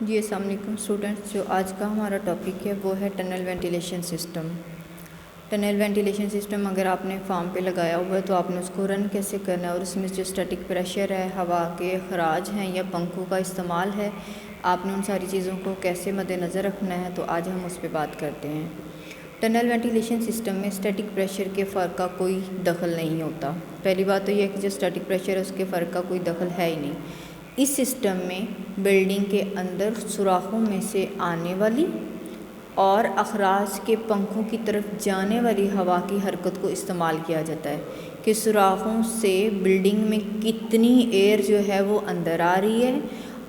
जी अस्सलाम वालेकुम स्टूडेंट्स। जो आज का हमारा टॉपिक है वो है tunnel ventilation system. Tunnel ventilation system अगर आपने फार्म पे लगाया हुआ है तो आपने उसको रन कैसे करना है और उसमें जो स्टैटिक प्रेशर है, हवा के अखराज हैं या पंखों का इस्तेमाल है, आपने उन सारी चीज़ों को कैसे मद्देनज़र रखना है, तो आज हम उस पर बात करते हैं। टनल वेंटिलेशन सिस्टम में स्टैटिक प्रेशर के फ़र्क का कोई दखल नहीं होता। पहली बात तो यह है कि जो स्टैटिक प्रेशर है उसके फ़र्क का कोई दखल है ही नहीं। इस सिस्टम में बिल्डिंग के अंदर सुराखों में से आने वाली और अखराज के पंखों की तरफ जाने वाली हवा की हरकत को इस्तेमाल किया जाता है कि सुराखों से बिल्डिंग में कितनी एयर जो है वो अंदर आ रही है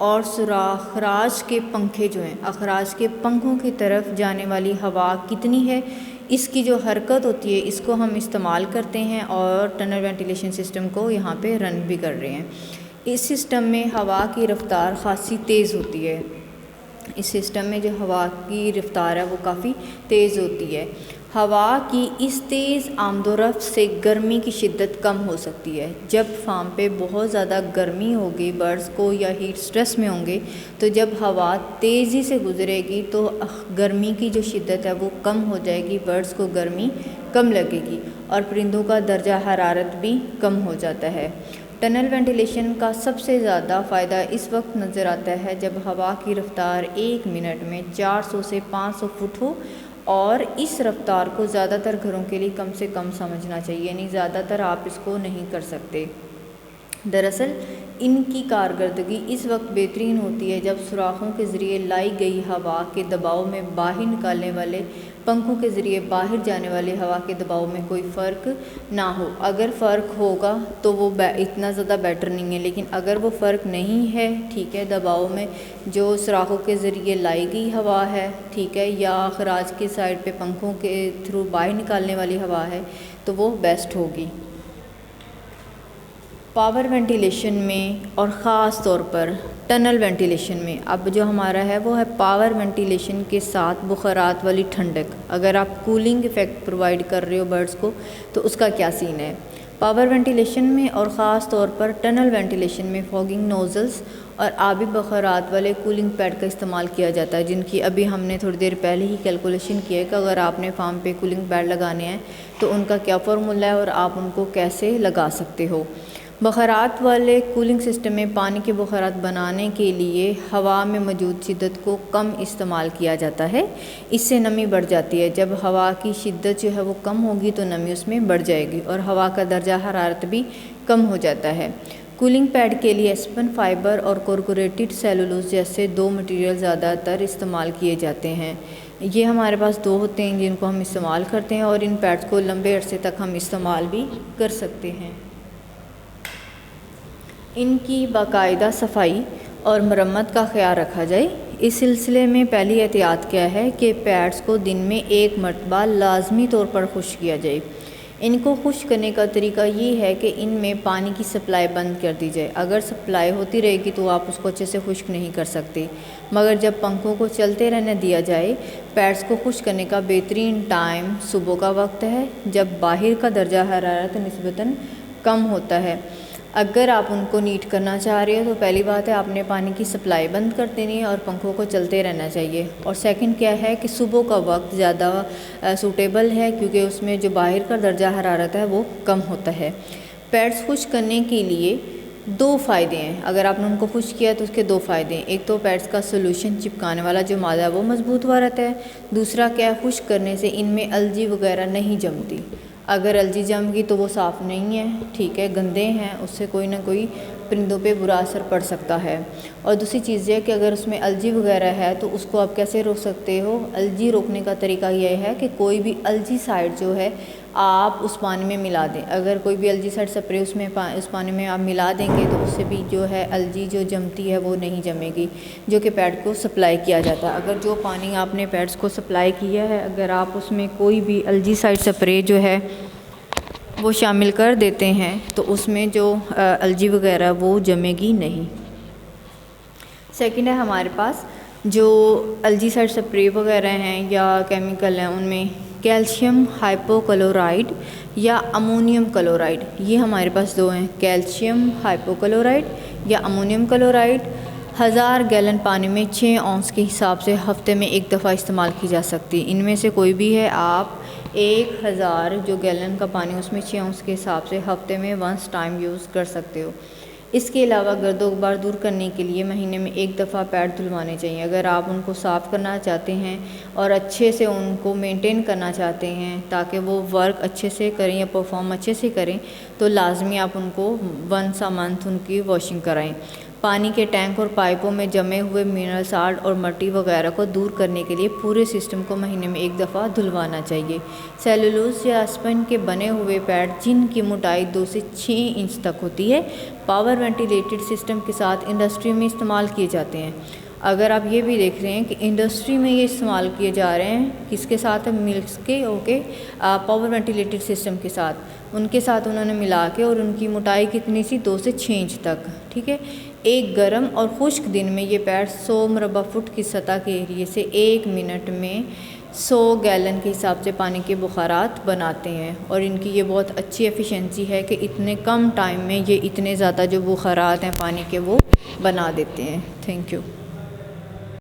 और अखराज के पंखे जो हैं, अखराज के पंखों की तरफ जाने वाली हवा कितनी है, इसकी जो हरकत होती है इसको हम इस्तेमाल करते हैं और टनल वेंटिलेशन सिस्टम को यहाँ पे रन भी कर रहे हैं। इस सिस्टम में हवा की रफ़्तार ख़ासी तेज़ होती है। इस सिस्टम में जो हवा की रफ़्तार है वो काफ़ी तेज़ होती है। हवा की इस तेज़ आमदोरफ्त से गर्मी की शिद्दत कम हो सकती है। जब फार्म पे बहुत ज़्यादा गर्मी होगी बर्ड्स को या हीट स्ट्रेस में होंगे, तो जब हवा तेज़ी से गुजरेगी तो गर्मी की जो शिद्दत है वो कम हो जाएगी, बर्ड्स को गर्मी कम लगेगी और परिंदों का दर्जा हरारत भी कम हो जाता है। टनल वेंटिलेशन का सबसे ज़्यादा फ़ायदा इस वक्त नज़र आता है जब हवा की रफ़्तार 1 मिनट में 400 से 500 फुट हो, और इस रफ़्तार को ज़्यादातर घरों के लिए कम से कम समझना चाहिए, यानी ज़्यादातर आप इसको नहीं कर सकते। दरअसल इनकी कारकर्दगी इस वक्त बेहतरीन होती है जब सुराखों के ज़रिए लाई गई हवा के दबाव में बाहर निकालने वाले पंखों के ज़रिए बाहर जाने वाली हवा के दबाव में कोई फ़र्क ना हो। अगर फ़र्क होगा तो वो इतना ज़्यादा बेटर नहीं है, लेकिन अगर वो फ़र्क नहीं है, ठीक है, दबाव में जो सुराखों के ज़रिए लाई गई हवा है, ठीक है, या अखराज के साइड पे पंखों के थ्रू बाहर निकालने वाली हवा है, तो वो बेस्ट होगी। पावर वेंटिलेशन में और ख़ास तौर पर टनल वेंटिलेशन में अब जो हमारा है वो है पावर वेंटिलेशन के साथ बुखारात वाली ठंडक। अगर आप कूलिंग इफ़ेक्ट प्रोवाइड कर रहे हो बर्ड्स को तो उसका क्या सीन है। पावर वेंटिलेशन में और ख़ास तौर पर टनल वेंटिलेशन में फॉगिंग नोज़ल्स और आबी बुखारात वाले कूलिंग पैड का इस्तेमाल किया जाता है, जिनकी अभी हमने थोड़ी देर पहले ही कैलकुलेशन किया है कि अगर आपने फार्म पे कूलिंग पैड लगाने हैं तो उनका क्या फ़ॉर्मूला है और आप उनको कैसे लगा सकते हो। बुखारात वाले कूलिंग सिस्टम में पानी के बुखारात बनाने के लिए हवा में मौजूद शिद्दत को कम इस्तेमाल किया जाता है, इससे नमी बढ़ जाती है। जब हवा की शिद्दत जो है वो कम होगी तो नमी उसमें बढ़ जाएगी और हवा का दर्जा हरारत भी कम हो जाता है। कूलिंग पैड के लिए एस्पन फाइबर और कोरकोरेटेड सेलुलोज जैसे 2 मटेरियल ज़्यादातर इस्तेमाल किए जाते हैं। ये हमारे पास 2 होते हैं जिनको हम इस्तेमाल करते हैं और इन पैड्स को लंबे अरसे तक हम इस्तेमाल भी कर सकते हैं। इनकी बाकायदा सफाई और मरम्मत का ख्याल रखा जाए। इस सिलसिले में पहली एहतियात क्या है कि पैड्स को दिन में 1 मरतबा लाजमी तौर पर खुश्क किया जाए। इनको खुश्क करने का तरीका ये है कि इनमें पानी की सप्लाई बंद कर दी जाए। अगर सप्लाई होती रहेगी तो आप उसको अच्छे से खुश्क नहीं कर सकते, मगर जब पंखों को चलते रहने दिया जाए, पैड्स को खुश्क करने का बेहतरीन टाइम सुबह का वक्त है जब बाहर का दर्जा हरारत निस्बतन कम होता है। अगर आप उनको नीट करना चाह रहे हो तो पहली बात है आपने पानी की सप्लाई बंद कर देनी है और पंखों को चलते रहना चाहिए। और सेकंड क्या है कि सुबह का वक्त ज़्यादा सूटेबल है क्योंकि उसमें जो बाहर का दर्जा हरारत है वो कम होता है। पैड्स खुश्क करने के लिए 2 फ़ायदे हैं। अगर आपने उनको खुश्क किया तो उसके 2 फ़ायदे हैं। एक तो पैड्स का सोल्यूशन चिपकाने वाला जो मादा है वो मजबूत हुआ रहता है। दूसरा क्या है, खुश्क करने से इनमें अलजी वगैरह नहीं जमती। अगर अलजी जम गई तो वो साफ़ नहीं है, ठीक है, गंदे हैं, उससे कोई ना कोई परिंदों पे बुरा असर पड़ सकता है। और दूसरी चीज़ ये है कि अगर उसमें अलजी वगैरह है तो उसको आप कैसे रोक सकते हो। अलजी रोकने का तरीका यह है कि कोई भी अलजी साइड जो है आप उस पानी में मिला दें। अगर कोई भी अलजी साइड स्प्रे उस पानी में आप मिला देंगे तो उससे भी जो है अलजी जो जमती है वो नहीं जमेगी, जो कि पैड को सप्लाई किया जाता है। अगर जो पानी आपने पैड्स को सप्लाई किया है अगर आप उसमें कोई भी अलजी साइड स्प्रे जो है वो शामिल कर देते हैं तो उसमें जो अलजी वगैरह वो जमेगी नहीं। सेकंड है हमारे पास जो अलजीसाइड स्प्रे वगैरह हैं या केमिकल हैं उनमें कैल्शियम हाइपोक्लोराइड या अमोनियम क्लोराइड, ये हमारे पास 2 हैं, कैल्शियम हाइपोक्लोराइड या अमोनियम क्लोराइड। 1000 गैलन पानी में 6 औंस के हिसाब से हफ्ते में एक दफ़ा इस्तेमाल की जा सकती है। इनमें से कोई भी है, आप 1000 जो गैलन का पानी उसमें 6 औंस के हिसाब से हफ्ते में वंस टाइम यूज़ कर सकते हो। इसके अलावा गर्दो गुबार दूर करने के लिए महीने में एक दफ़ा पैड धुलवाने चाहिए। अगर आप उनको साफ़ करना चाहते हैं और अच्छे से उनको मेंटेन करना चाहते हैं ताकि वो वर्क अच्छे से करें या परफॉर्म अच्छे से करें, तो लाजमी आप उनको वंस अ मंथ उनकी वॉशिंग कराएं। पानी के टैंक और पाइपों में जमे हुए मिनरल साल्ट और मट्टी वगैरह को दूर करने के लिए पूरे सिस्टम को महीने में एक दफ़ा धुलवाना चाहिए। सेलुलोज या स्पंज के बने हुए पैड जिनकी मोटाई 2 से 6 इंच तक होती है, पावर वेंटिलेटेड सिस्टम के साथ इंडस्ट्री में इस्तेमाल किए जाते हैं। अगर आप ये भी देख रहे हैं कि इंडस्ट्री में ये इस्तेमाल किए जा रहे हैं, किसके साथ है, मिल्क्स के पावर वेंटिलेटेड सिस्टम के साथ, उनके साथ उन्होंने मिला के, और उनकी मोटाई कितनी सी, 2 से 6 इंच तक। ठीक है, एक गर्म और खुश्क दिन में ये पैड 100 मुरबा फुट की सतह के एरिए से 1 मिनट में 100 गैलन के हिसाब से पानी के बुखारात बनाते हैं। और इनकी ये बहुत अच्छी एफिशिएंसी है कि इतने कम टाइम में ये इतने ज़्यादा जो बुखारात हैं पानी के वो बना देते हैं। Thank you.